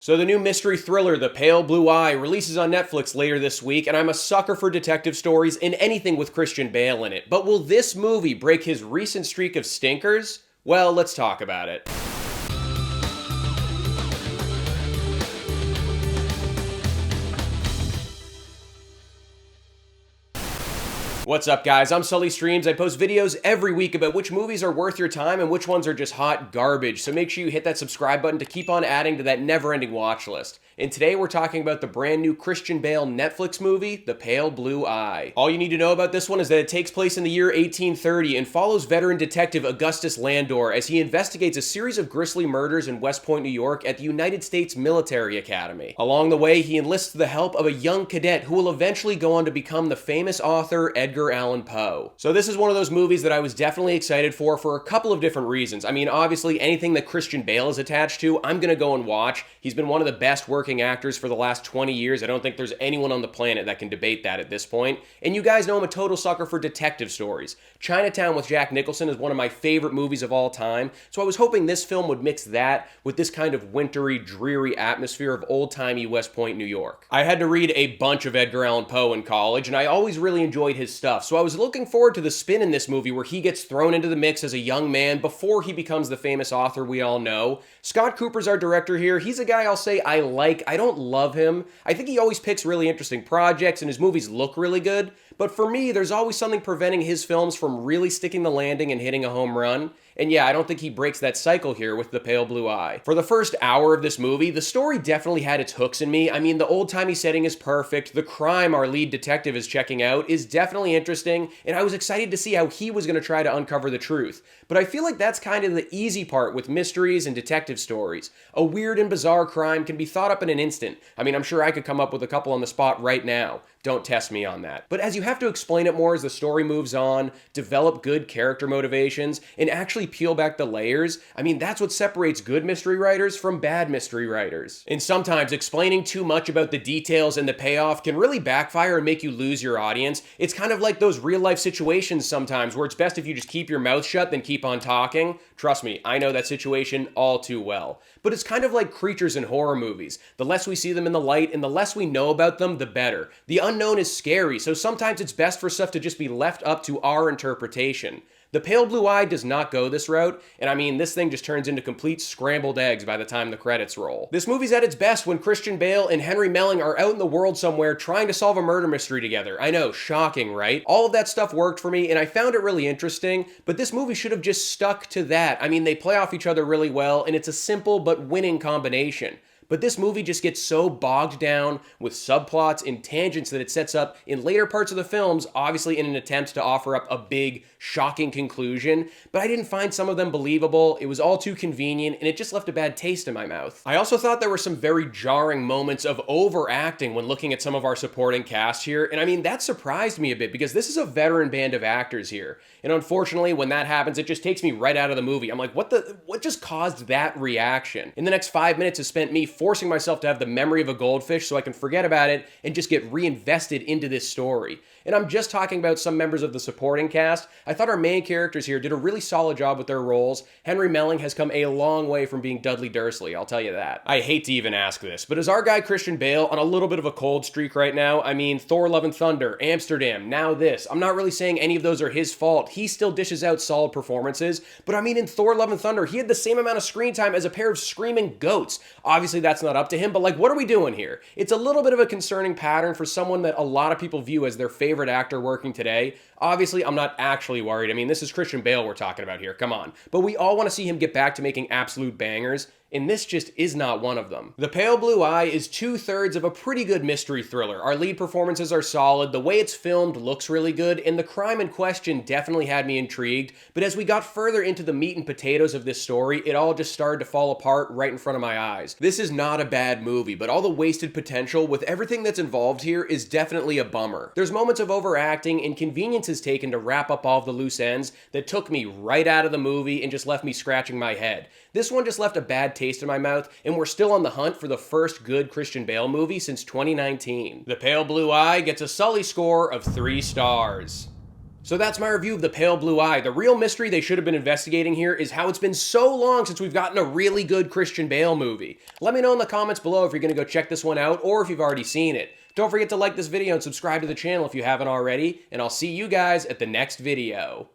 So the new mystery thriller, The Pale Blue Eye, releases on Netflix later this week, and I'm a sucker for detective stories and anything with Christian Bale in it. But will this movie break his recent streak of stinkers? Well, let's talk about it. What's up, guys? I'm Sully Streams. I post videos every week about which movies are worth your time and which ones are just hot garbage, so make sure you hit that subscribe button to keep on adding to that never-ending watch list. And today we're talking about the brand new Christian Bale Netflix movie, The Pale Blue Eye. All you need to know about this one is that it takes place in the year 1830 and follows veteran detective Augustus Landor as he investigates a series of grisly murders in West Point, New York at the United States Military Academy. Along the way, he enlists the help of a young cadet who will eventually go on to become the famous author Edgar Allan Poe. So this is one of those movies that I was definitely excited for a couple of different reasons. I mean, obviously, anything that Christian Bale is attached to, I'm gonna go and watch. He's been one of the best working actors for the last 20 years. I don't think there's anyone on the planet that can debate that at this point. And you guys know I'm a total sucker for detective stories. Chinatown with Jack Nicholson is one of my favorite movies of all time, so I was hoping this film would mix that with this kind of wintry, dreary atmosphere of old-timey West Point, New York. I had to read a bunch of Edgar Allan Poe in college, and I always really enjoyed his stuff, so I was looking forward to the spin in this movie where he gets thrown into the mix as a young man before he becomes the famous author we all know. Scott Cooper's our director here. He's a guy I'll say I like. I don't love him. I think he always picks really interesting projects and his movies look really good, but for me, there's always something preventing his films from really sticking the landing and hitting a home run. And yeah, I don't think he breaks that cycle here with The Pale Blue Eye. For the first hour of this movie, the story definitely had its hooks in me. I mean, the old-timey setting is perfect. The crime our lead detective is checking out is definitely interesting, and I was excited to see how he was going to try to uncover the truth. But I feel like that's kind of the easy part with mysteries and detective stories. A weird and bizarre crime can be thought up in an instant. I mean, I'm sure I could come up with a couple on the spot right now. Don't test me on that. But as you have to explain it more as the story moves on, develop good character motivations, and actually peel back the layers, I mean, that's what separates good mystery writers from bad mystery writers. And sometimes explaining too much about the details and the payoff can really backfire and make you lose your audience. It's kind of like those real life situations sometimes where it's best if you just keep your mouth shut than keep on talking. Trust me, I know that situation all too well. But it's kind of like creatures in horror movies. The less we see them in the light and the less we know about them, the better. The unknown is scary, so sometimes it's best for stuff to just be left up to our interpretation. The Pale Blue Eye does not go this route, and I mean, this thing just turns into complete scrambled eggs by the time the credits roll. This movie's at its best when Christian Bale and Henry Melling are out in the world somewhere trying to solve a murder mystery together. I know, shocking, right? All of that stuff worked for me, and I found it really interesting, but this movie should have just stuck to that. I mean, they play off each other really well, and it's a simple but winning combination. But this movie just gets so bogged down with subplots and tangents that it sets up in later parts of the films, obviously in an attempt to offer up a big, shocking conclusion, but I didn't find some of them believable. It was all too convenient, and it just left a bad taste in my mouth. I also thought there were some very jarring moments of overacting when looking at some of our supporting cast here, and I mean, that surprised me a bit because this is a veteran band of actors here, and unfortunately, when that happens, it just takes me right out of the movie. I'm like, what just caused that reaction? In the next 5 minutes is spent me forcing myself to have the memory of a goldfish so I can forget about it and just get reinvested into this story. And I'm just talking about some members of the supporting cast. I thought our main characters here did a really solid job with their roles. Henry Melling has come a long way from being Dudley Dursley, I'll tell you that. I hate to even ask this, but is our guy Christian Bale on a little bit of a cold streak right now? I mean, Thor Love and Thunder, Amsterdam, now this. I'm not really saying any of those are his fault. He still dishes out solid performances, but I mean, in Thor Love and Thunder, he had the same amount of screen time as a pair of screaming goats. Obviously, that's not up to him, but like, what are we doing here? It's a little bit of a concerning pattern for someone that a lot of people view as their favorite actor working today. Obviously, I'm not actually worried. I mean, this is Christian Bale we're talking about here, come on. But we all want to see him get back to making absolute bangers, and this just is not one of them. The Pale Blue Eye is 2/3 of a pretty good mystery thriller. Our lead performances are solid, the way it's filmed looks really good, and the crime in question definitely had me intrigued, but as we got further into the meat and potatoes of this story, it all just started to fall apart right in front of my eyes. This is not a bad movie, but all the wasted potential with everything that's involved here is definitely a bummer. There's moments of overacting and conveniences taken to wrap up all of the loose ends that took me right out of the movie and just left me scratching my head. This one just left a bad taste in my mouth, and we're still on the hunt for the first good Christian Bale movie since 2019. The Pale Blue Eye gets a Sully score of 3 stars. So that's my review of The Pale Blue Eye. The real mystery they should have been investigating here is how it's been so long since we've gotten a really good Christian Bale movie. Let me know in the comments below if you're going to go check this one out or if you've already seen it. Don't forget to like this video and subscribe to the channel if you haven't already, and I'll see you guys at the next video.